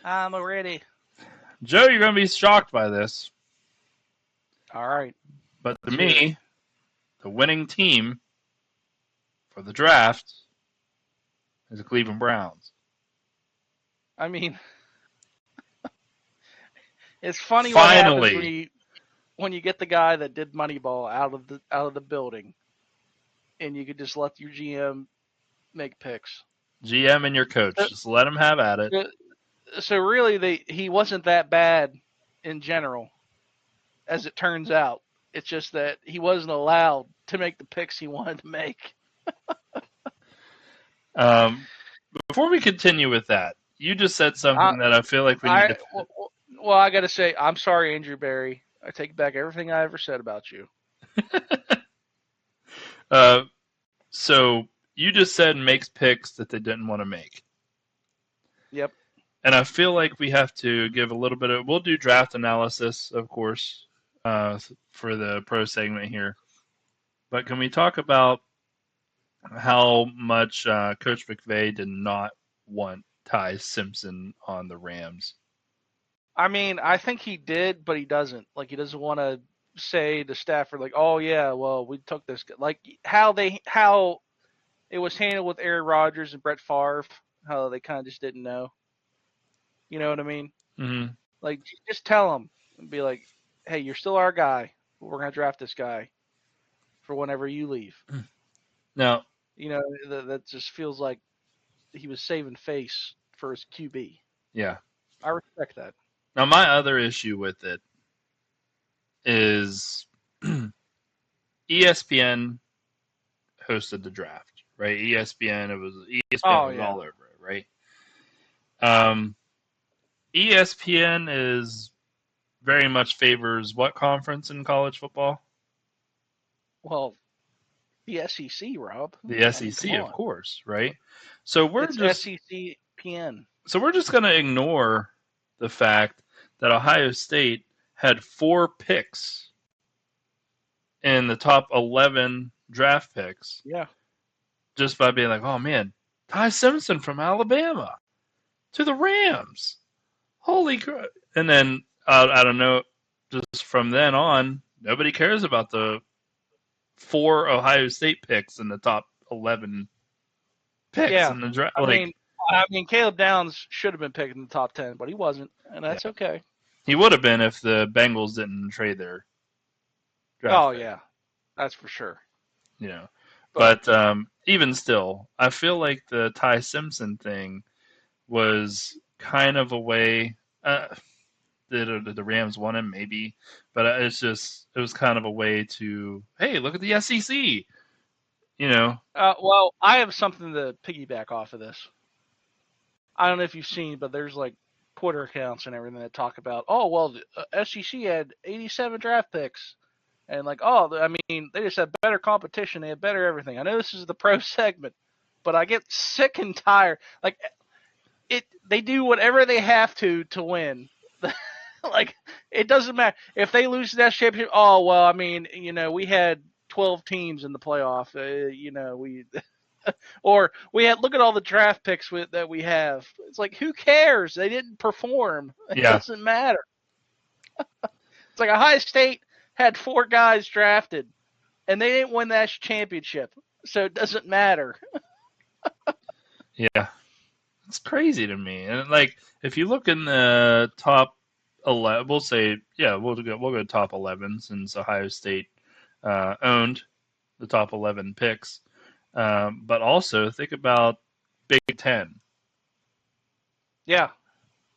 I'm ready. Joe, you're going to be shocked by this, All right. but to Let's hear it. me, the winning team for the draft is the Cleveland Browns. I mean, it's funny what happens Finally, when you get the guy that did Moneyball out of the building, and you could just let your GM make picks. GM and your coach, So, just let them have at it. so really, he wasn't that bad in general, as it turns out. It's just that he wasn't allowed to make the picks he wanted to make. Um, Before we continue with that, you just said I, something that I feel like we need I to. well, I got to say, I'm sorry, Andrew Barry. I take back everything I ever said about you. Uh, so you just said makes picks that they didn't want to make. Yep. And I feel like we have to give a little bit of. We'll do draft analysis, of course, for the pro segment here. But can we talk about how much Coach McVay did not want Ty Simpson on the Rams? I mean, I think he did, but he doesn't. Like, he doesn't want to say to Stafford, like, "Oh yeah, well, we took this." Like how it was handled with Aaron Rodgers and Brett Favre. How they kind of just didn't know. You know what I mean? Mm-hmm. Like, just tell him and be like, "Hey, you're still our guy. But we're gonna draft this guy for whenever you leave." Now, You know, that just feels like he was saving face for his QB. yeah. I respect that. Now, my other issue with it is ESPN hosted the draft, right? ESPN Oh was yeah. all over it, right? Um, ESPN is very much favors what conference in college football? Well, the SEC, Rob. The I mean, come SEC, of on. course, right? So we're It's just SEC PN. so we're just going to ignore the fact that Ohio State had 4 picks in the top 11 draft picks Yeah. just by being like, "Oh man, Ty Simpson from Alabama to the Rams, holy crap!" And then I don't know, just from then on, nobody cares about the 4 Ohio State picks in the top 11 picks Yeah. in the draft. I Like, mean, I mean, Caleb Downs should have been picked in the top 10, but he wasn't, and yeah, that's okay. he would have been if the Bengals didn't trade their draft Oh pick. yeah, that's for sure. You know, But but even still, I feel like the Ty Simpson thing was kind of a way. Did the Rams want him? Maybe, but it was kind of a way to, hey, look at the SEC. You know, well, I have something to piggyback off of this. I don't know if you've seen, but there's like Twitter accounts and everything that talk about, oh well, the SEC had 87 draft picks, and like, oh, I mean, they just had better competition, they had better everything. I know this is the pro segment, but I get sick and tired. Like, they do whatever they have to win. Like, it doesn't matter if they lose that championship. Oh well, I mean, we had 12 teams in the playoff. We or we had look at all the draft picks that we have. It's like, who cares? They didn't perform. It yeah, doesn't matter. It's like Ohio State had 4 guys drafted, and they didn't win that championship, so it doesn't matter. yeah, it's crazy to me. And like, if you look in the top 11, we'll say, yeah, we'll go top 11 since Ohio State owned the top 11 picks. But also think about Big Ten. Yeah,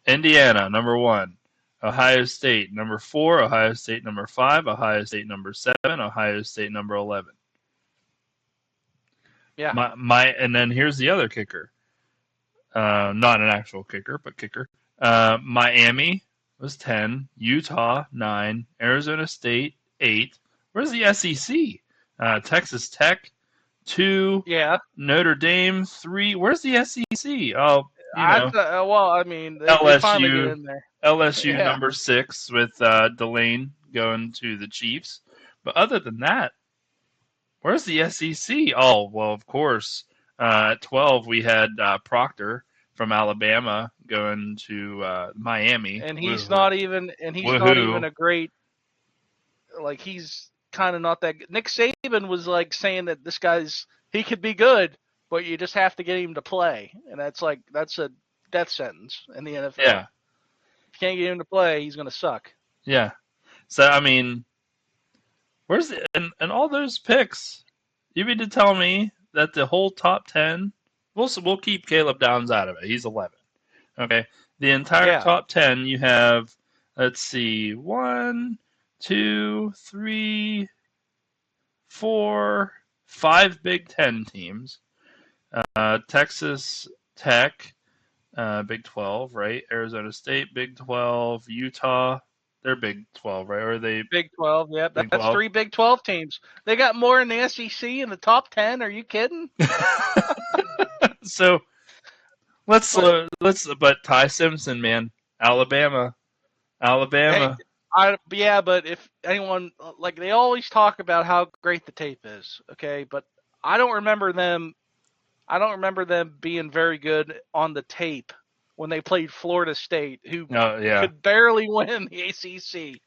Indiana, number 1. Ohio State, number 4. Ohio State, number 5. Ohio State, number 7. Ohio State, number 11. yeah, And then here's the other kicker. Not an actual kicker, but kicker. Miami was 10. Utah, 9. Arizona State, 8. Where's the SEC? Texas Tech, 2. yeah. Notre Dame, 3. Where's the SEC? Oh, Well, I mean, they finally get LSU, in there. LSU Yeah, number 6 with Delane going to the Chiefs. But other than that, where's the SEC? Oh, well, of course. At 12, we had Proctor from Alabama going to Miami. And he's Woohoo. not even Woohoo. a great, like, he's kind of not that good. Nick Saban was like saying that this guy's, he could be good, but you just have to get him to play, and that's a death sentence in the NFL. Yeah. If you can't get him to play, he's gonna suck. Yeah. So I mean, where's and all those picks? You mean to tell me that the whole top 10? We'll keep Caleb Downs out of it. He's 11. Okay. The entire Yeah. top 10, you have, let's see, 1, 2, 3, 4, 5 Big Ten teams. Texas Tech, Big 12, right? Arizona State, Big 12. Utah, they're Big 12, right? Or are they Big 12, yep. Big That's 12? 3 Big 12 teams. They got more in the SEC in the top 10. Are you kidding? So but Ty Simpson, man, Alabama. Hey, yeah, but if anyone, like, they always talk about how great the tape is, okay? But I don't remember them being very good on the tape when they played Florida State, who Oh yeah, could barely win the ACC.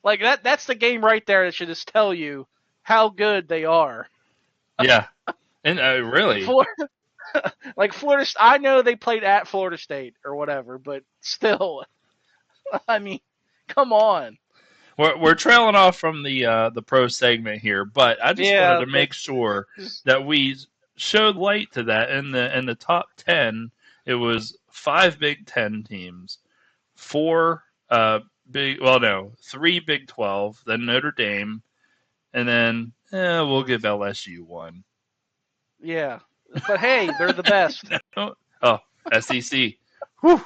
Like, that's the game right there that should just tell you how good they are. yeah, and really, Like Florida, I know they played at Florida State or whatever, but still, I mean, come on. we're trailing off from the pro segment here, but I just wanted Yeah, to but make sure just, that we showed light to that in the top 10. It was 5 Big Ten teams, 4 3 Big 12, then Notre Dame, and then we'll give LSU one. yeah, but hey, they're the best. Oh, SEC. Whew.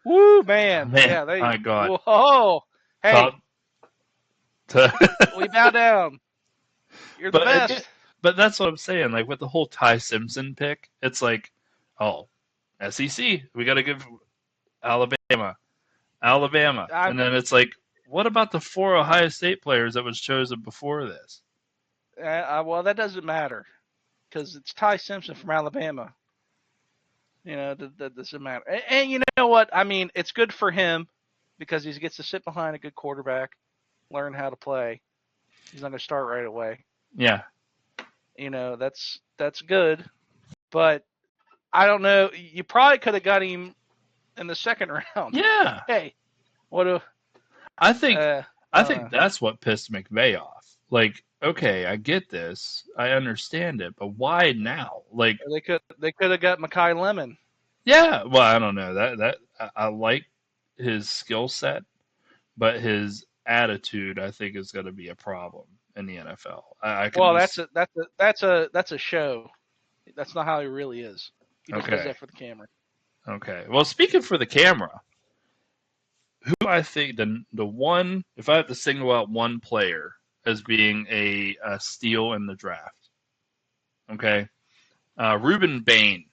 Woo, man. Man, Yeah, my God. Whoa. Hey, we bow down. You're the best. But that's what I'm saying. Like with the whole Ty Simpson pick, it's like, oh, SEC, we got to give Alabama, and then it's like, what about the 4 Ohio State players that was chosen before this? Well, that doesn't matter because it's Ty Simpson from Alabama. You know, that doesn't matter. And you know what? I mean, it's good for him because he gets to sit behind a good quarterback, learn how to play. He's not going to start right away. Yeah. You know, that's good. But I don't know. You probably could have got him in the second round. Yeah. Hey, what a. I think that's what pissed McVay off. Like, okay, I get this, I understand it, but why now? Like, they could have got Mekhi Lemon. yeah, well, I don't know that I like his skill set, but his attitude, I think, is going to be a problem in the NFL. That's a show. That's not how he really is. He just does that for the camera. Okay. Well, speaking for the camera, who I think the one, if I have to single out one player as being a steal in the draft, okay, Ruben Bain.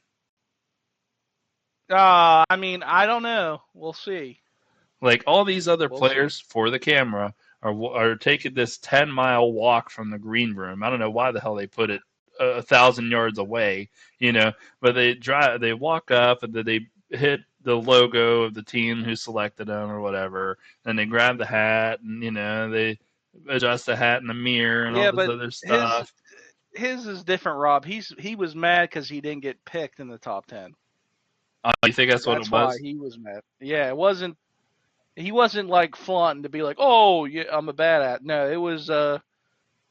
I mean, I don't know. We'll see. Like all these other players for the camera are taking this 10-mile walk from the green room. I don't know why the hell they put it 1,000 yards away, but they walk up and then they hit the logo of the team who selected them or whatever, and they grab the hat and they adjust the hat in the mirror and all this other stuff. His is different, Rob. He was mad because he didn't get picked in the top 10. You think that's what it was? That's why he was mad. Yeah, it wasn't. He wasn't like flaunting to be like, "Oh, yeah, I'm a bad at." No, it was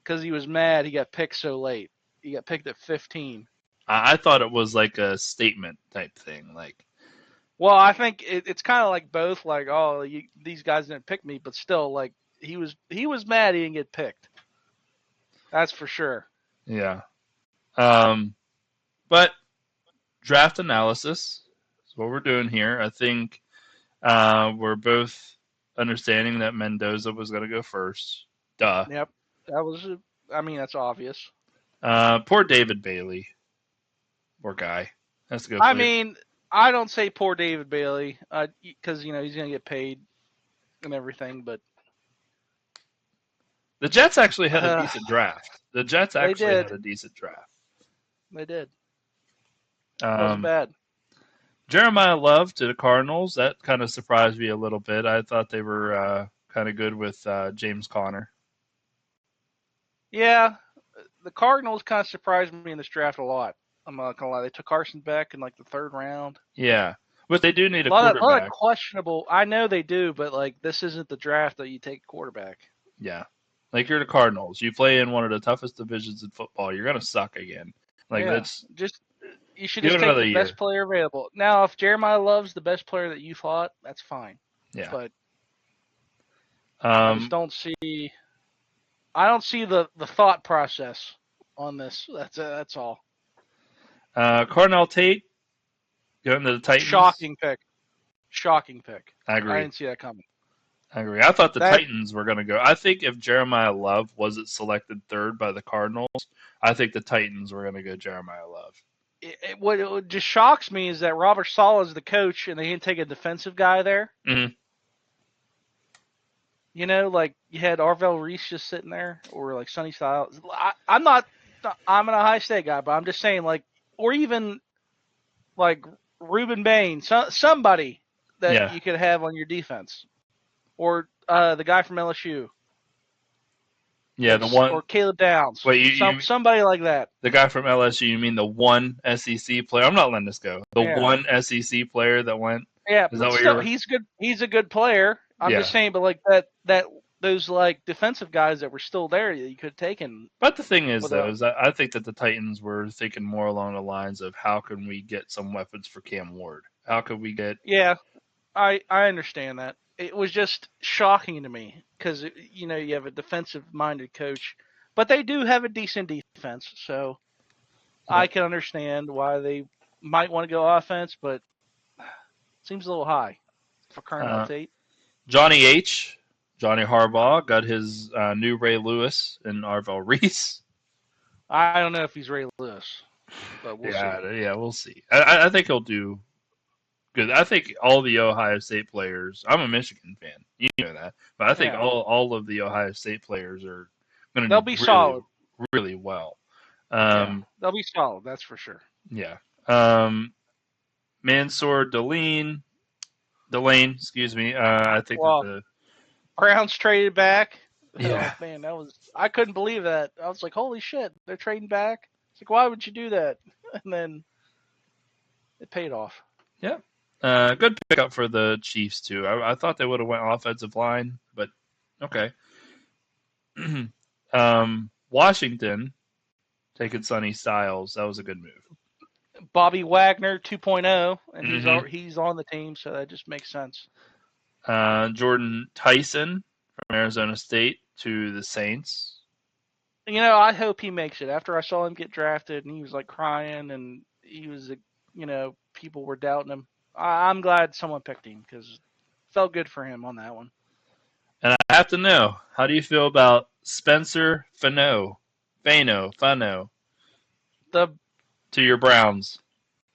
because he was mad. He got picked so late. He got picked at 15. I thought it was like a statement type thing, like. Well, I think it's kind of like both. Like, oh, these guys didn't pick me, but still, like he was mad he didn't get picked. That's for sure. Yeah. But draft analysis is what we're doing here. I think we're both understanding that Mendoza was going to go first. Duh. Yep. That's obvious. Poor David Bailey. Poor guy. Has to go. I mean, I don't say poor David Bailey because he's going to get paid and everything, but the Jets actually had a decent draft. They did. It wasn't bad. Jeremiah Love to the Cardinals. That kind of surprised me a little bit. I thought they were kind of good with James Conner. Yeah, the Cardinals kind of surprised me in this draft a lot. I'm not gonna lie. They took Carson Beck in like the 3rd round. Yeah, but they do need a A lot of quarterback. questionable. I know they do, but like this isn't the draft that you take a quarterback. Yeah, like you're the Cardinals. You play in one of the toughest divisions in football. You're gonna suck again. Like Yeah, that's just you should give just it take another the best year. player available. Now, if Jeremiah Love's the best player that you thought, that's fine. Yeah. But I just Um, don't see. I don't see the thought process on this. That's all. Cornell Tate going to the Titans. Shocking pick. Shocking pick. I I agree. didn't see that coming. I agree. I thought the That Titans were going to go. I think if Jeremiah Love wasn't selected 3rd by the Cardinals, I think the Titans were going to go Jeremiah Love. what just shocks me is that Robert Saleh is the coach, and they didn't take a defensive guy there. Mm-hmm. You know, like you had Arvell Reese just sitting there, or like Sonny Styles. I'm not. I'm an Ohio State guy, but I'm just saying, like, or even like Reuben Bain, somebody that Yeah. you could have on your defense, or the guy from LSU, Yeah, like, the one. or Caleb Downs, Wait, you somebody like that. the guy from LSU? You mean the one SEC player? I'm not letting this go. The Yeah, one SEC player that went. yeah, Is that but what still, you're? he's good. He's a good player. I'm Yeah. just saying, but like that those like defensive guys that were still there that you could have taken But the thing is, with though, a is that I think that the Titans were thinking more along the lines of how can we get some weapons for Cam Ward? How could we get? yeah. I understand that. It was just shocking to me because you know you have a defensive minded coach, but they do have a decent defense, so I Yep. can understand why they might want to go offense, but it seems a little high for Colonel Uh, Tate. Johnny H. Johnny Harbaugh got his new Ray Lewis and Arvell Reese. I don't know if he's Ray Lewis, but we'll see. Yeah, we'll see. I think he'll do good. I think all the Ohio State players. I'm a Michigan fan, you know that, but I think Yeah, all of the Ohio State players are going they'll to be do really solid. really well. Yeah, Um, they'll be solid. That's for sure. yeah. Mansour Delane, excuse me. I think that Well, the Browns traded back. Oh yeah man, I couldn't believe that. I was like, holy shit, they're trading back. It's like, why would you do that? And then it paid off. yeah good pickup for the Chiefs too. I thought they would have went offensive line, but okay. Washington taking Sonny Styles. That was a good move. Bobby Wagner 2.0, and Mm-hmm. he's on the team, so that just makes sense. Jordan Tyson from Arizona State to the Saints. You know, I hope he makes it. After I saw him get drafted, and he was like crying, and he was, you know, people were doubting him. I'm glad someone picked him because it felt good for him on that one. And I have to know, how do you feel about Spencer Fano The to your Browns?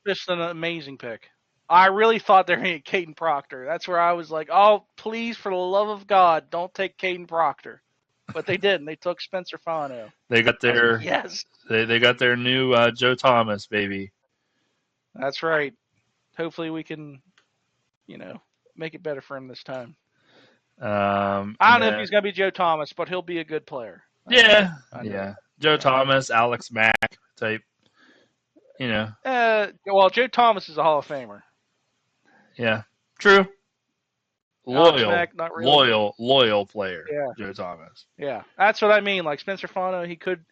Just an amazing pick. I really thought they were going to get Caden Proctor. That's where I was like, oh, please, for the love of God, don't take Caden Proctor. But they didn't. They took Spencer Fano. They got I was like, their yes. they got their new Joe Thomas baby. That's right. Hopefully we can, you know, make it better for him this time. I don't know if he's going to be Joe Thomas, but he'll be a good player. Yeah, I know. yeah. Joe Thomas, Alex Mack type. You know. Well, Joe Thomas is a Hall of Famer. Yeah, true. Alex Mack, not really. Loyal player. Yeah. Joe Thomas. Yeah. That's what I mean. Like Spencer Fano, he could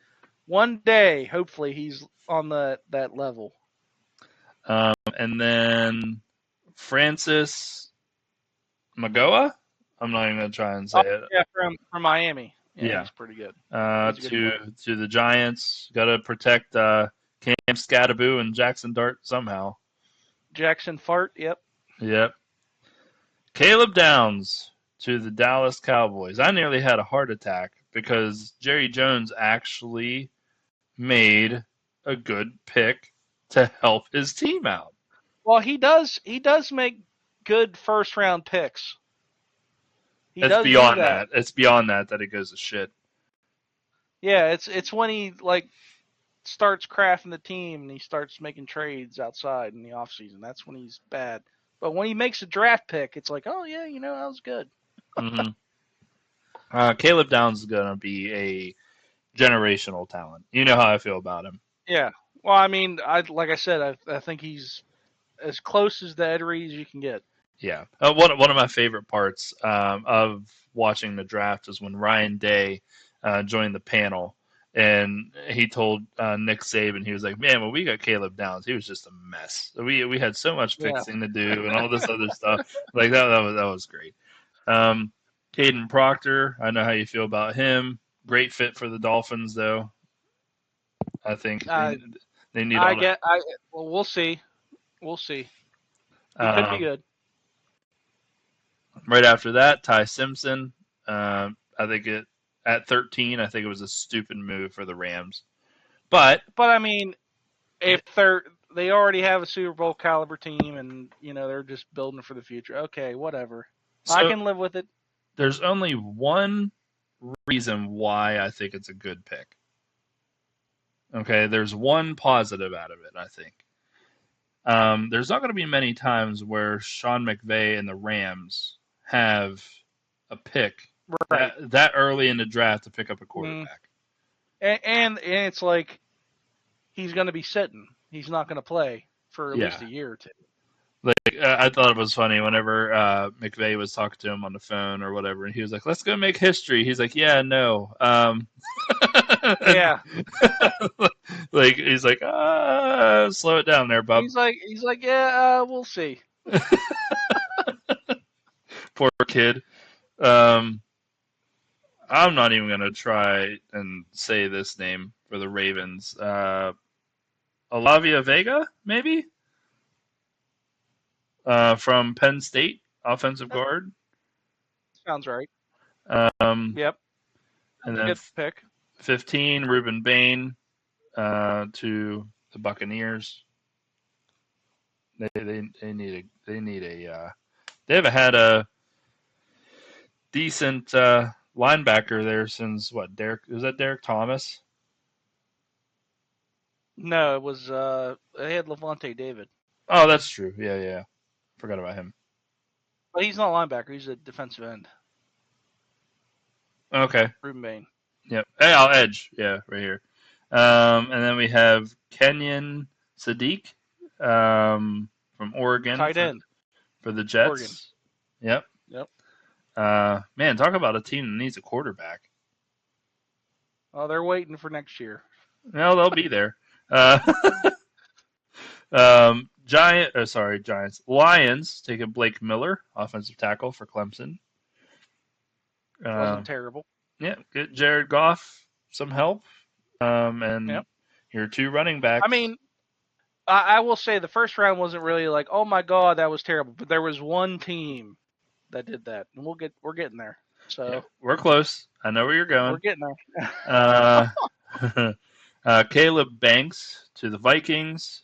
one day, hopefully, he's on that level. And then Francis Magoa. I'm not even gonna try and say it. Yeah, from Miami. Yeah. He's pretty good. To the Giants. Got to protect Cam Scattaboo and Jackson Dart somehow. Jackson Fart. Yep. Yep. Caleb Downs to the Dallas Cowboys. I nearly had a heart attack because Jerry Jones actually made a good pick to help his team out. Well, he does make good first round picks. It's beyond that. It's beyond that it goes to shit. Yeah, it's when he like starts crafting the team and he starts making trades outside in the offseason, that's when he's bad. But when he makes a draft pick, it's like, oh yeah, that was good. Mm-hmm. Caleb Downs is going to be a generational talent. You know how I feel about him. Yeah. Well, I mean, like I said, I think he's as close as the Ed Reed as you can get. Yeah. One of my favorite parts of watching the draft is when Ryan Day joined the panel, and he told Nick Saban, he was like, "Man, when we got Caleb Downs, he was just a mess. We had so much fixing to do and all this other stuff. Like that was great." Caden Proctor, I know how you feel about him. Great fit for the Dolphins, though. I think they need all. Well, we'll see. We'll see. He could be Um, good. right after that, Ty Simpson. I think at 13, I think it was a stupid move for the Rams. But I mean, if they already have a Super Bowl caliber team and they're just building for the future, okay, whatever. so I can live with it. There's only one reason why I think it's a good pick. Okay, there's one positive out of it, I think. There's not going to be many times where Sean McVay and the Rams have a pick Right. that early in the draft to pick up a quarterback. And it's like he's going to be sitting. He's not going to play for at least a year or two. Like I thought it was funny whenever McVay was talking to him on the phone or whatever, and he was like, "Let's go make history." He's like, "Yeah, no." Yeah. Like he's like, slow it down there, bub. He's like, yeah, we'll see. Poor kid. I'm not even gonna try and say this name for the Ravens. Olavia Vega, maybe, from Penn State, offensive guard. Sounds right. Yep. And then good pick. 15, Reuben Bain to the Buccaneers. They need a they haven't had a decent linebacker there since what? Derek Thomas? No, it was they had Levante David. Oh, that's true. Yeah. Forgot about him. But he's not a linebacker. He's a defensive end. Okay. Reuben Bain. Yep. Hey, I'll edge. Yeah, right here. And then we have Kenyon Sadiq from Oregon. Tight end. For the Jets. Oregon. Yep. Man, talk about a team that needs a quarterback. Oh, they're waiting for next year. No, they'll be there. Giants. Lions taking Blake Miller, offensive tackle for Clemson. Wasn't terrible. Yeah, get Jared Goff some help. And your two running backs. I mean, I will say the first round wasn't really like, oh my god, that was terrible. But there was one team that did that, and we're getting there. So we're close. I know where you're going. We're getting there. Caleb Banks to the Vikings,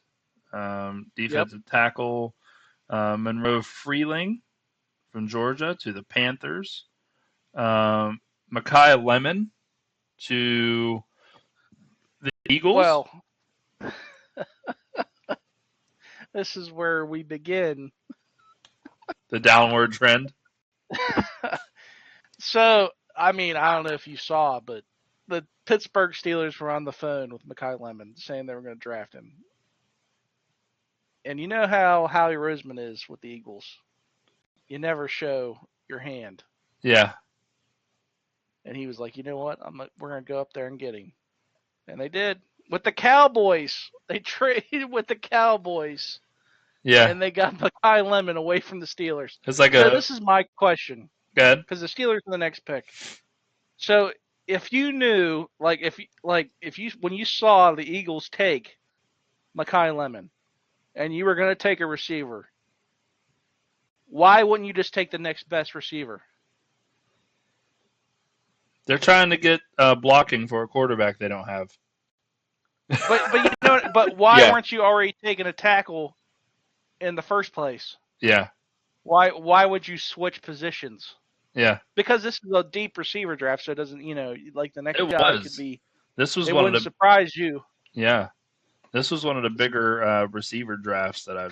defensive tackle. Monroe Freeling from Georgia to the Panthers. Mekhi Lemon to the Eagles. Well, this is where we begin. The downward trend. So, I mean, I don't know if you saw, but the Pittsburgh Steelers were on the phone with Mekhi Lemon saying they were going to draft him. And you know how Howie Roseman is with the Eagles. You never show your hand. Yeah. And he was like, you know what? We're going to go up there and get him. And they did. With the Cowboys. They traded with the Cowboys. Yeah. And they got Mekhi Lemon away from the Steelers. It's like this is my question. Good. Because the Steelers are the next pick. So if you knew, when you saw the Eagles take Mekhi Lemon, and you were going to take a receiver, why wouldn't you just take the next best receiver? They're trying to get blocking for a quarterback they don't have. But why weren't you already taking a tackle in the first place? Yeah. Why would you switch positions? Yeah. Because this is a deep receiver draft, so it doesn't, like the next guy could be. This was it one wouldn't of the surprise you. Yeah, this was one of the bigger receiver drafts that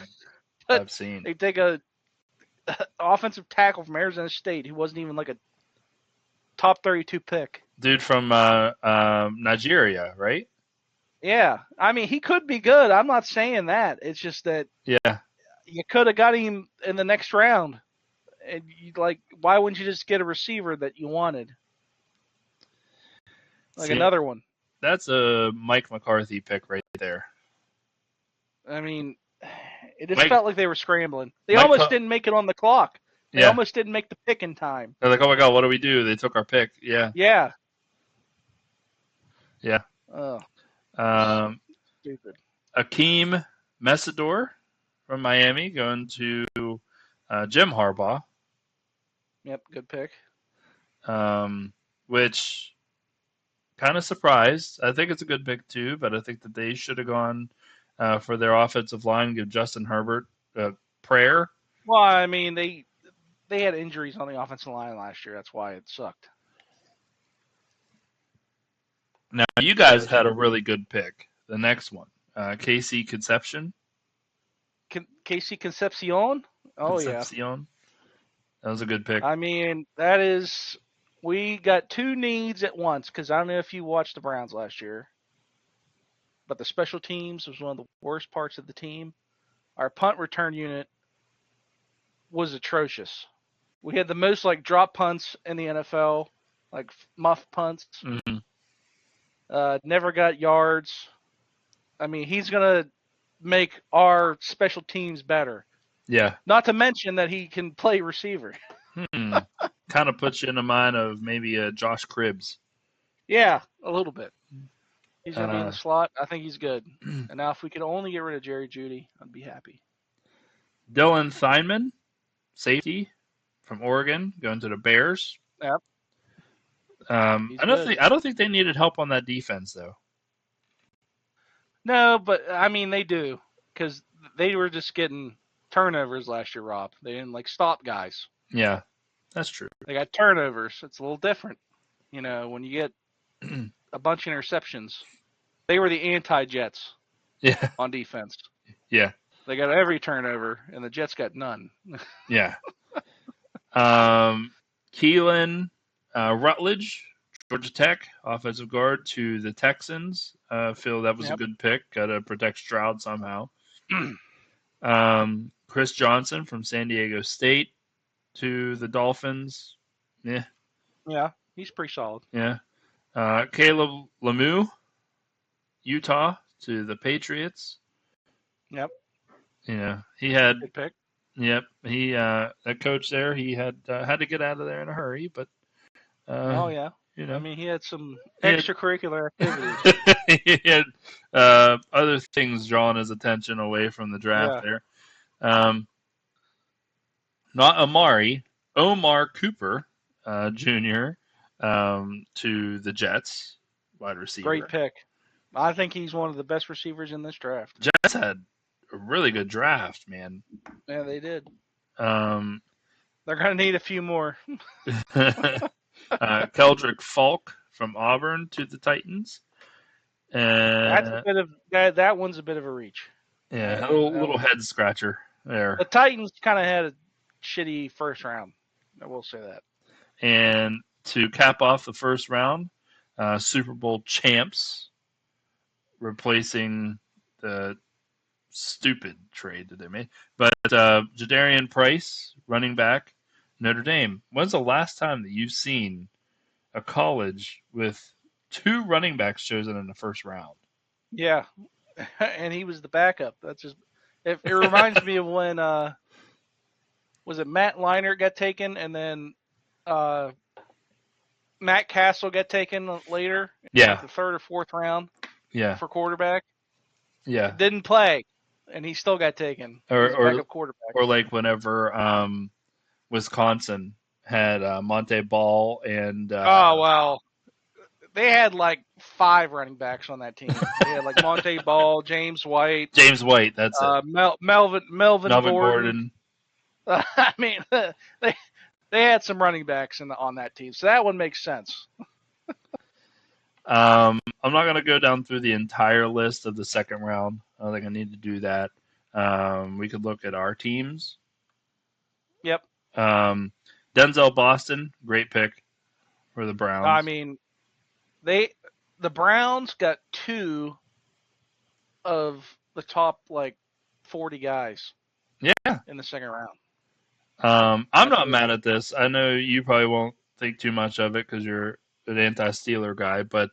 But I've seen. they take a offensive tackle from Arizona State who wasn't even like a top 32 pick. Dude from Nigeria, right? Yeah, I mean he could be good. I'm not saying that. It's just that Yeah. you could have got him in the next round. And you like, why wouldn't you just get a receiver that you wanted? Like See, another one. that's a Mike McCarthy pick right there. I mean, it just Mike, felt like they were scrambling. They Mike, almost didn't make it on the clock. They yeah. almost didn't make the pick in time. They're like, oh my god, what do we do? They took our pick. Yeah. Yeah. Yeah. Oh, stupid. Akeem Messidor from Miami going to Jim Harbaugh. Yep, good pick. Which kind of surprised. I think it's a good pick too, but I think that they should have gone for their offensive line, give Justin Herbert a prayer. Well, I mean, they had injuries on the offensive line last year. That's why it sucked. Now, you guys had a really good pick. The next one, KC Concepcion. Casey Concepcion? Oh, Concepcion. That was a good pick. I mean, that is. We got two needs at once because I don't know if you watched the Browns last year, but the special teams was one of the worst parts of the team. Our punt return unit was atrocious. We had the most like drop punts in the NFL, like muff punts. Mm-hmm. Never got yards. I mean, he's gonna make our special teams better. Yeah. Not to mention that he can play receiver. Kind of puts you in the mind of maybe a Josh Cribbs. Yeah, a little bit. He's gonna be in the slot. I think he's good. And now, if we could only get rid of Jerry Jeudy, I'd be happy. Dylan Theinman, safety from Oregon, going to the Bears. Yep. I don't think they needed help on that defense though. No, but I mean they do because they were just getting turnovers last year, Rob. They didn't like stop guys. Yeah, that's true. They got turnovers. It's a little different, you know, when you get a bunch of interceptions. They were the anti-Jets. Yeah. On defense. Yeah. They got every turnover, and the Jets got none. Yeah. Keelan Rutledge, Georgia Tech, offensive guard to the Texans. Feel that was a good pick. Got to protect Stroud somehow. Chris Johnson from San Diego State to the Dolphins. Yeah. Yeah, he's pretty solid. Yeah. Caleb Lemieux, Utah to the Patriots. Yep. Yeah, he had. Good pick. Yep, he that coach there. He had to get out of there in a hurry, but. Oh yeah. You know, I mean, he had some extracurricular activities. He had other things drawing his attention away from the draft there. Not Amari, Omar Cooper Jr. To the Jets, wide receiver. Great pick. I think he's one of the best receivers in this draft. Jets had a really good draft, man. Yeah, they did. They're going to need a few more. Keldrick Falk from Auburn to the Titans. That's a bit of that one's a bit of a reach. Yeah, a little head scratcher there. The Titans kind of had a shitty first round. I will say that. And to cap off the first round, Super Bowl champs, replacing the stupid trade that they made. But Jadarian Price, running back, Notre Dame. When's the last time that you've seen a college with two running backs chosen in the first round? Yeah, and he was the backup. That's just it reminds me of when was it Matt Leinart got taken, and then Matt Castle got taken later. Yeah, like the third or fourth round. Yeah, for quarterback. Yeah, didn't play, and he still got taken. Or backup quarterback. Or like whenever Wisconsin had Monte Ball and they had like 5 running backs on that team. They had like Monte Ball, James White. That's it. Melvin Gordon. I mean, they had some running backs on that team, so that one makes sense. I'm not going to go down through the entire list of the second round. I don't think I need to do that. We could look at our teams. Yep. Denzel Boston, great pick for the Browns. I mean, the Browns got 2 of the top 40 guys. Yeah. In the second round. I'm not mad at this. I know you probably won't think too much of it because you're an anti-Steeler guy, but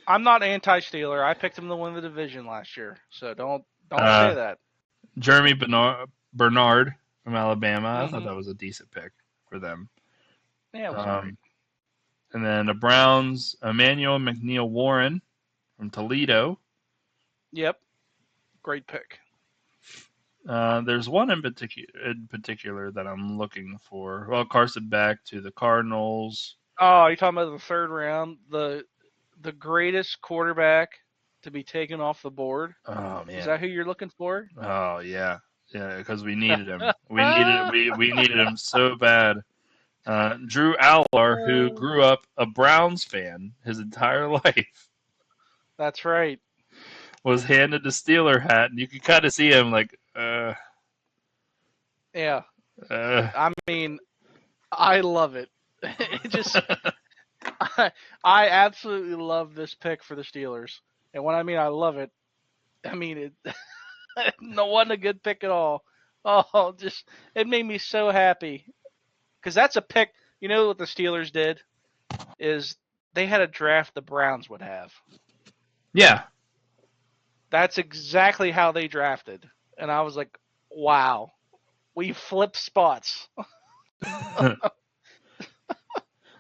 I'm not anti-Steeler. I picked him to win the division last year, so don't say that. Jeremy Bernard from Alabama. I thought that was a decent pick for them. Yeah, it was great. And then the Browns, Emmanuel McNeil Warren from Toledo. Yep, great pick. There's one in particular that I'm looking for. Well, Carson Beck to the Cardinals. Oh, you're talking about the third round, the greatest quarterback to be taken off the board. Oh man, is that who you're looking for? Oh yeah, because we needed him. We needed him so bad. Drew Allar, who grew up a Browns fan his entire life. That's right. Was handed the Steeler hat, and you could kind of see him like, Yeah. I mean, I love it. It just, I absolutely love this pick for the Steelers. And when I mean I love it, I mean it. No, wasn't a good pick at all. Oh, just it made me so happy because that's a pick. You know what the Steelers did is they had a draft the Browns would have. Yeah. That's exactly how they drafted, and I was like, wow, we flipped spots.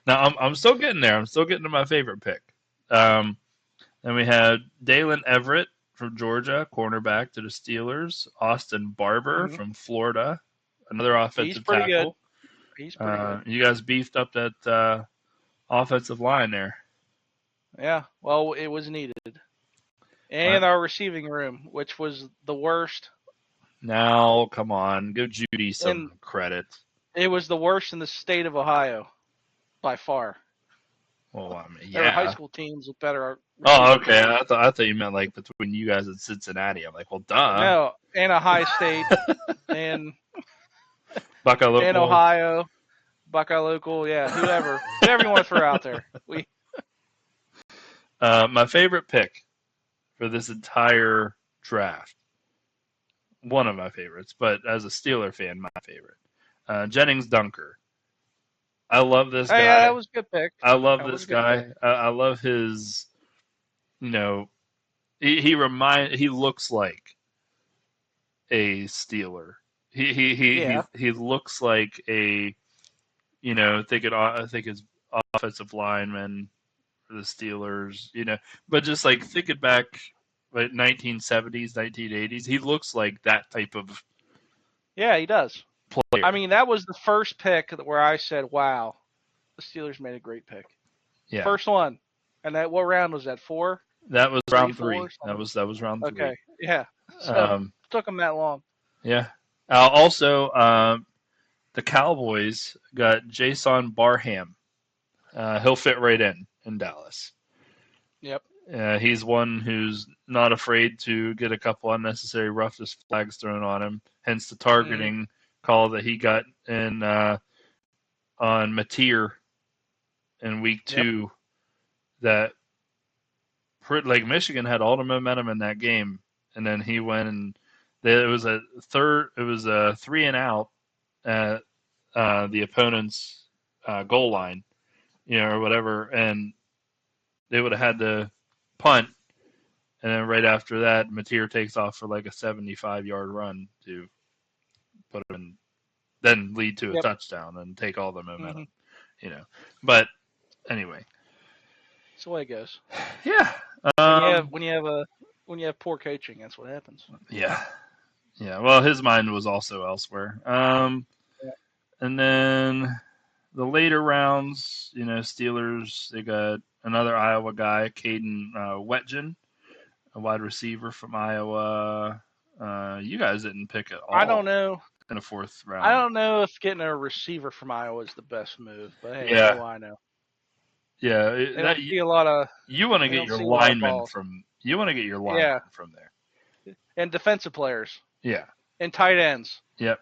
Now I'm still getting there. I'm still getting to my favorite pick. Then we had Dalen Everett from Georgia, cornerback to the Steelers. Austin Barber from Florida, another offensive tackle. Good. He's pretty good. You guys beefed up that offensive line there. Yeah, well, it was needed. And our receiving room, which was the worst. Now, come on, give Judy some credit. It was the worst in the state of Ohio, by far. Well, I mean, there were high school teams with better. Oh, okay. I thought you meant like between you guys and Cincinnati. I'm like, well, duh. No, and Ohio State, and Buckeye Local, and Ohio, Buckeye Local, yeah, whoever you want to throw out there. My favorite pick for this entire draft, one of my favorites, but as a Steeler fan, my favorite, Jennings Dunker. I love this guy. Yeah, that was a good pick. I love this guy. I love his, he looks like a Steeler. He looks like a, I think his offensive lineman for the Steelers, but just like thinking back, like 1970s, 1980s, he looks like that type of. Yeah, he does. Player. I mean, that was the first pick where I said, "Wow, the Steelers made a great pick." Yeah. First one, and what round was that? 4? That was round 3. That was round 3. Okay, yeah. So it took them that long. Yeah. Also, the Cowboys got Jason Barham. He'll fit right in Dallas. Yep. He's one who's not afraid to get a couple unnecessary roughness flags thrown on him. Hence the targeting call that he got in on Mateer in week 2. That like Michigan had all the momentum in that game, and then he went and it was a 3 and out at the opponent's goal line, or whatever, and they would have had to punt, and then right after that, Mateer takes off for like a 75-yard run to put him in, then lead to a touchdown and take all the momentum, But anyway, that's the way it goes. Yeah. When you have poor coaching, that's what happens. Yeah. Yeah. Well, his mind was also elsewhere. And then the later rounds, Steelers, they got another Iowa guy, Caden Wetjen, a wide receiver from Iowa. You guys didn't pick it all. I don't know. In the 4th round. I don't know if getting a receiver from Iowa is the best move, but hey, what do I know? Yeah, They don't see a lot of. you want to They get don't your see a lot of linemen balls. from Yeah, there. and defensive players Yeah. and tight ends. Yep.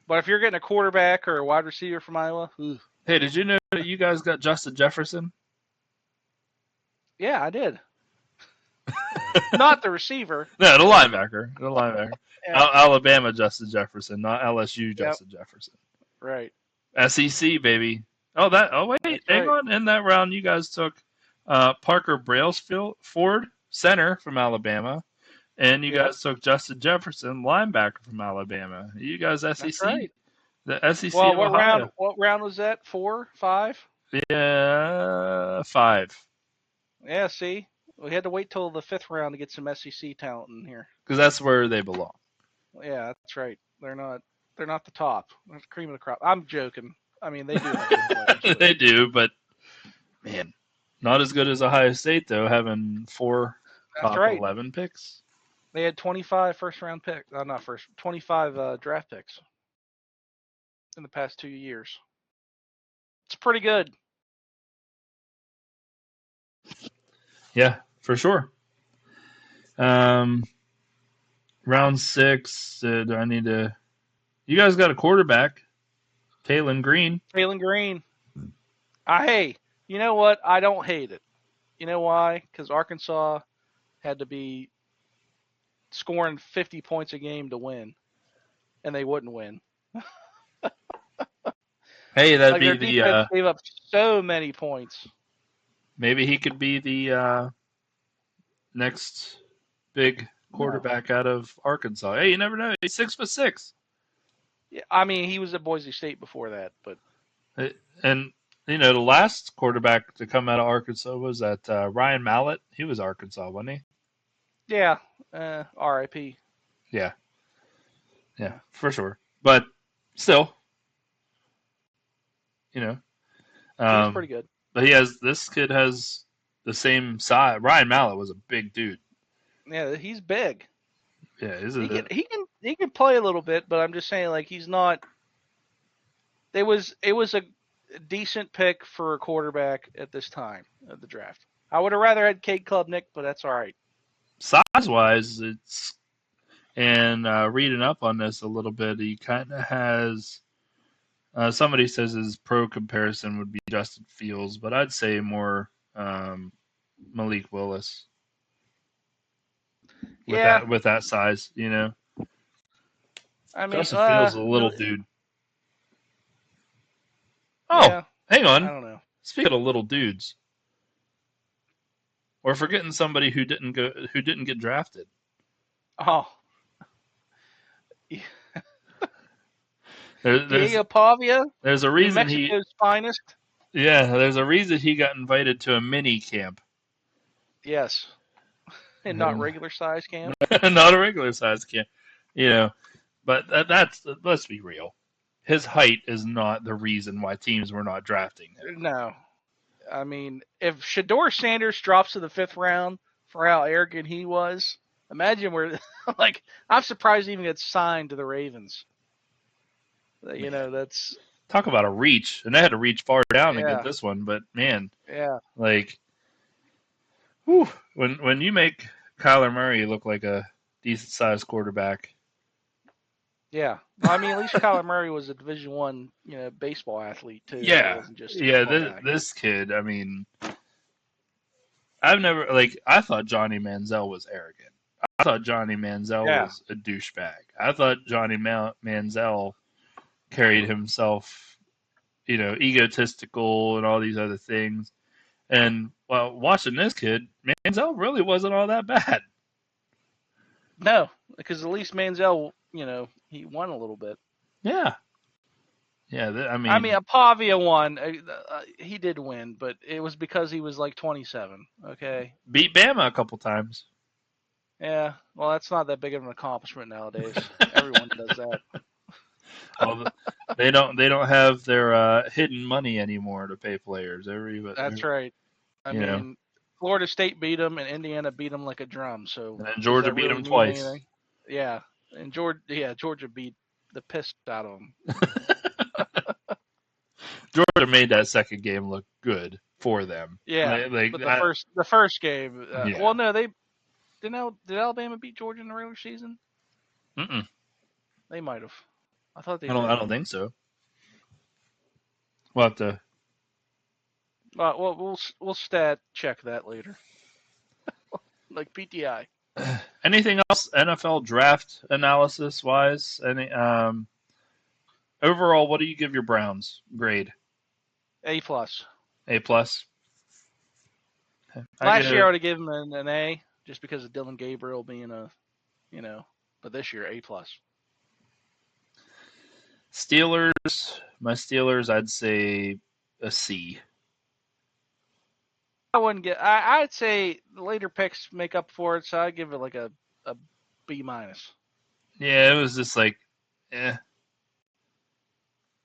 But if you're getting a quarterback or a wide receiver from Iowa, Hey, did you know that you guys got Justin Jefferson? yeah, I did. Not the receiver. No, the linebacker. The linebacker. Yeah. Alabama Justin Jefferson, not LSU Yep. Justin Jefferson. Right. SEC baby. Oh wait, That's hang right. on. In that round, you guys took Parker Brailsford, center from Alabama, and you Yep. guys took Justin Jefferson, linebacker from Alabama. You guys That's SEC, right. the SEC Well, of Ohio. What round was that? 4, 5? Yeah, 5. Yeah. See, we had to wait till the 5th round to get some SEC talent in here. Because that's where they belong. Yeah, that's right. They're not. They're not the top. They're the cream of the crop. I'm joking. I mean, they do have good players. But They do, but man, not as good as Ohio State though, having 4 that's top right. 11 picks. They had 25 first round picks. Not first. 25 draft picks in the past 2 years. It's pretty good. Yeah, for sure. Round 6. Do I need to? You guys got a quarterback, Kalen Green. Jalen Green. Hey, you know what? I don't hate it. You know why? Because Arkansas had to be scoring 50 points a game to win, and they wouldn't win. Hey, that'd Like their be defense the gave up so many points. maybe he could be the next big quarterback out of Arkansas. Hey, you never know. He's 6'6". Yeah, I mean, he was at Boise State before that, but And the last quarterback to come out of Arkansas was that Ryan Mallett. He was Arkansas, wasn't he? yeah, R.I.P. Yeah, for sure. But still, you know, He's pretty good. but this kid has the same size. Ryan Mallett was a big dude. Yeah, he's big. Yeah, He can play a little bit, but I'm just saying, like, he's not. It was a decent pick for a quarterback at this time of the draft. I would have rather had Cade Klubnik, but that's all right. size wise, it's and reading up on this a little bit, he kind of has. Somebody says his pro comparison would be Justin Fields, but I'd say more Malik Willis Yeah, with that size. I mean, Justin Fields is a little dude. Oh, yeah, hang I on. don't know. Speaking of little dudes, we're forgetting somebody who didn't get drafted. Oh, There's Diego Pavia, there's a New reason Mexico's finest. there's a reason he got invited to a mini camp. Yes, and not regular size camp. Not a regular size camp. But that's let's be real. His height is not the reason why teams were not drafting him. No, I mean, if Shador Sanders drops to the 5th round for how arrogant he was, imagine where. Like, I'm surprised he even gets signed to the Ravens. That's Talk about a reach, and they had to reach far down to get yeah, this one. But man, yeah, like, whew, when you make Kyler Murray look like a decent sized quarterback. yeah. Well, I mean, at least Kyler Murray was a Division I, baseball athlete too. Yeah, He wasn't just a yeah. football guy. This kid, I mean, I thought Johnny Manziel was arrogant. I thought Johnny Manziel Yeah, was a douchebag. I thought Johnny Manziel carried himself, egotistical and all these other things. And watching this kid, Manziel really wasn't all that bad. no, because at least Manziel, he won a little bit. Yeah, yeah. I mean, Pavia won. He did win, but it was because he was like 27. Okay. Beat Bama a couple times. Yeah. Well, that's not that big of an accomplishment nowadays. Everyone does that. Well, they don't have their hidden money anymore to pay players. That's right. I mean, Florida State beat them, and Indiana beat them like a drum. So and then Georgia beat them twice. Anything? Yeah, and Georgia beat the piss out of them. Georgia made that second game look good. for them. Yeah, but the first game. Yeah. Well, no, they did Alabama beat Georgia in the regular season? Mm-mm. They might have. I thought they I did. don't think so. We'll have to. Well, we'll stat check that later, like PTI. Anything else NFL draft analysis wise? Any overall, what do you give your Browns grade? A plus. A plus. Last year I would have given him an A just because of Dylan Gabriel being but this year A plus. Steelers, my Steelers, I'd say a C. I wouldn't get. I'd say the later picks make up for it, so I'd give it like a B minus. Yeah, it was just like, eh.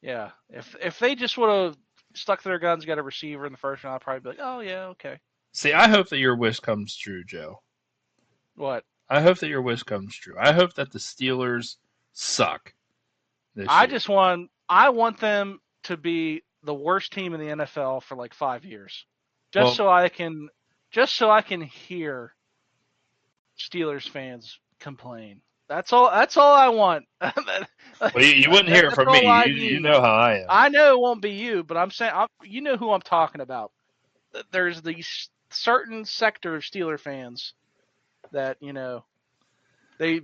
Yeah, if they just would have stuck to their guns, got a receiver in the first round, I'd probably be like, oh yeah, okay. See, I hope that your wish comes true, Joe. What? I hope that your wish comes true. I hope that the Steelers suck this year. I want them to be the worst team in the NFL for like 5 years, so I can hear Steelers fans complain. That's all I want. Well, you wouldn't hear it from me. You know how I am. I know it won't be you, but I'm saying you know who I'm talking about. There's these certain sector of Steeler fans that they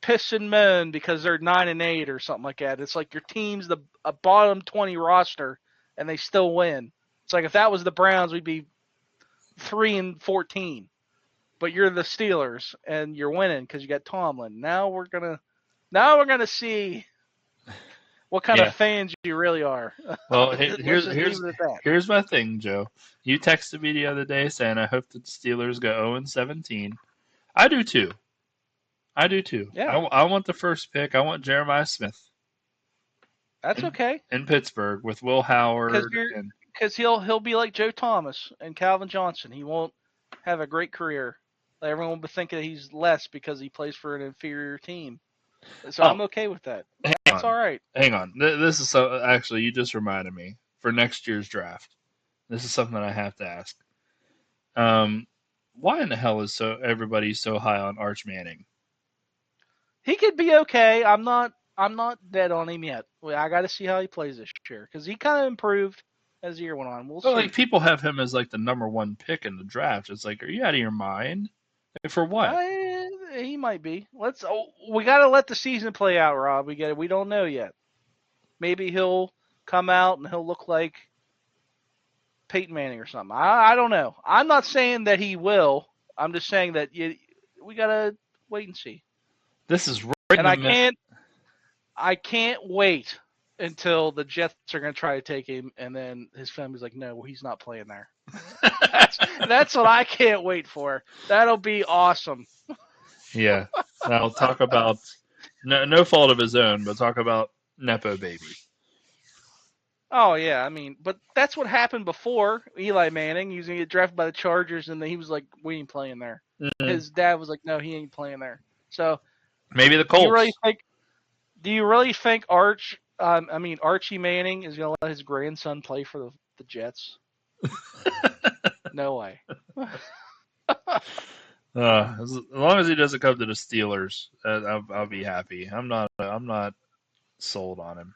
piss and moan because they're 9-8 or something like that. It's like your team's a bottom 20 roster and they still win. It's like if that was the Browns, we'd be 3-14. But you're the Steelers and you're winning because you got Tomlin. Now we're gonna see what kind of fans you really are. Well, here's my thing, Joe. You texted me the other day saying I hope the Steelers go 0-17. I do too. Yeah. I want the first pick. I want Jeremiah Smith. That's okay. In Pittsburgh with Will Howard. Because he'll be like Joe Thomas and Calvin Johnson. He won't have a great career. Everyone will be thinking he's less because he plays for an inferior team. So I'm okay with that. That's all right. Hang on. This is actually, you just reminded me for next year's draft. This is something that I have to ask. Why in the hell is everybody so high on Arch Manning? He could be okay. I'm not dead on him yet. I got to see how he plays this year because he kind of improved as the year went on. We'll see. Like people have him as like the number one pick in the draft. It's like, are you out of your mind? For what? He might be. We got to let the season play out, Rob. We don't know yet. Maybe he'll come out and he'll look like Peyton Manning or something. I don't know. I'm not saying that he will. I'm just saying that we got to wait and see. This is right. And I can't wait until the Jets are going to try to take him, and then his family's like, no, he's not playing there. That's what I can't wait for. That'll be awesome. Yeah. Now talk about no fault of his own, but talk about Nepo baby. Oh yeah, I mean, but that's what happened before Eli Manning. He was going to get drafted by the Chargers, and then he was like, we ain't playing there. Mm-hmm. His dad was like, no, he ain't playing there. So maybe the Colts. Do you really think Archie Manning is going to let his grandson play for the Jets? No way. As long as he doesn't come to the Steelers, I'll be happy. I'm not sold on him.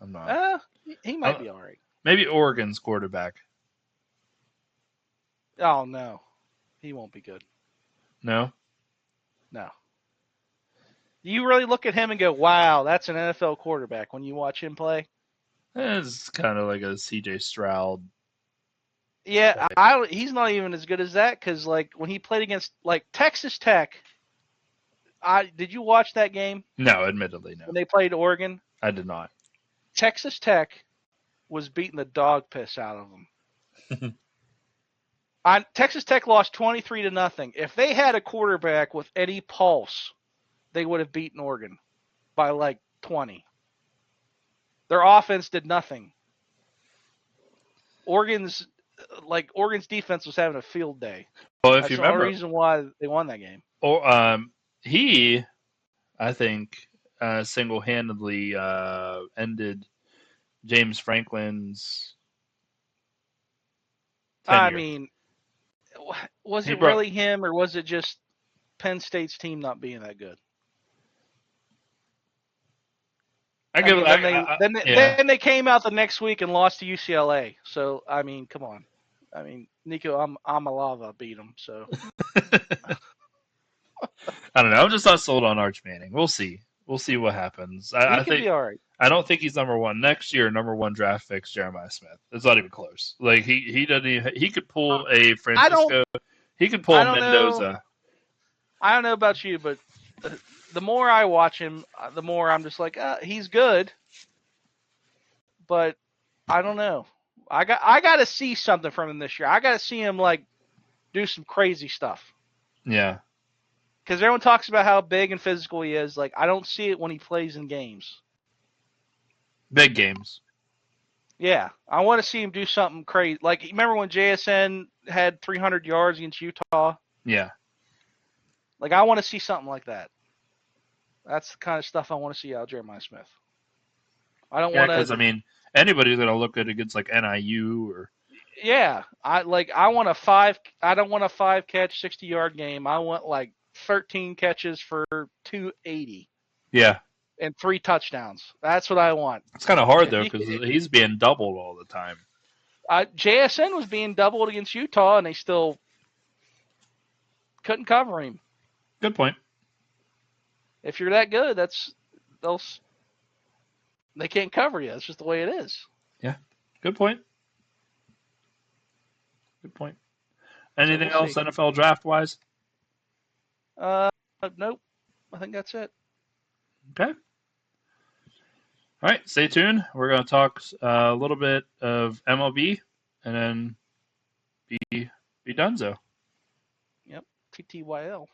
I'm not. He might be all right. Maybe Oregon's quarterback. Oh no, he won't be good. No. Do you really look at him and go, "Wow, that's an NFL quarterback"? When you watch him play, it's kind of like a C.J. Stroud. Yeah, he's not even as good as that because like when he played against like Texas Tech. Did you watch that game? No, admittedly, no. When they played Oregon, I did not. Texas Tech was beating the dog piss out of them. Texas Tech lost 23-0. If they had a quarterback with any pulse, they would have beaten Oregon by like 20. Their offense did nothing. Oregon's defense was having a field day. Well, That's the only reason why they won that game. He, I think, single-handedly ended James Franklin's I years. mean, was He it brought. really him, or was it just Penn State's team not being that good? I mean, Yeah. then they came out the next week and lost to UCLA. So I mean, come on. I mean, Nico, I'm a lava beat them. So I don't know. I'm just not sold on Arch Manning. We'll see. We'll see what happens. he I could think be all right. I don't think he's number one next year. Number one draft picks Jeremiah Smith. It's not even close. Like he doesn't. Even, he could pull a I don't Francisco. He could pull I a don't know. Mendoza. I don't know about you, but the more I watch him, the more I'm just like, he's good, but I don't know. I got to see something from him this year. I got to see him like do some crazy stuff. Yeah, Because everyone talks about how big and physical he is. Like, I don't see it when he plays in games. big games. Yeah, I want to see him do something crazy. Like, remember when JSN had 300 yards against Utah? Yeah, Like, I want to see something like that. That's the kind of stuff I want to see out of Jeremiah Smith. I don't yeah. want Because to. I mean, anybody's gonna look good against like NIU or Yeah, I want a five. I don't want a 5-catch 60-yard game. I want like 13 catches for 280 yeah. and 3 touchdowns. That's what I want. It's kind of hard If though he, because he's being doubled all the time. JSN was being doubled against Utah, and they still couldn't cover him. Good point. If you're that good, they can't cover you. That's just the way it is. Yeah, good point. Good point. So Anything we'll else see. NFL draft wise? Nope. I think that's it. Okay. All right, stay tuned. We're going to talk a little bit of MLB and then be donezo. Yep. TTYL.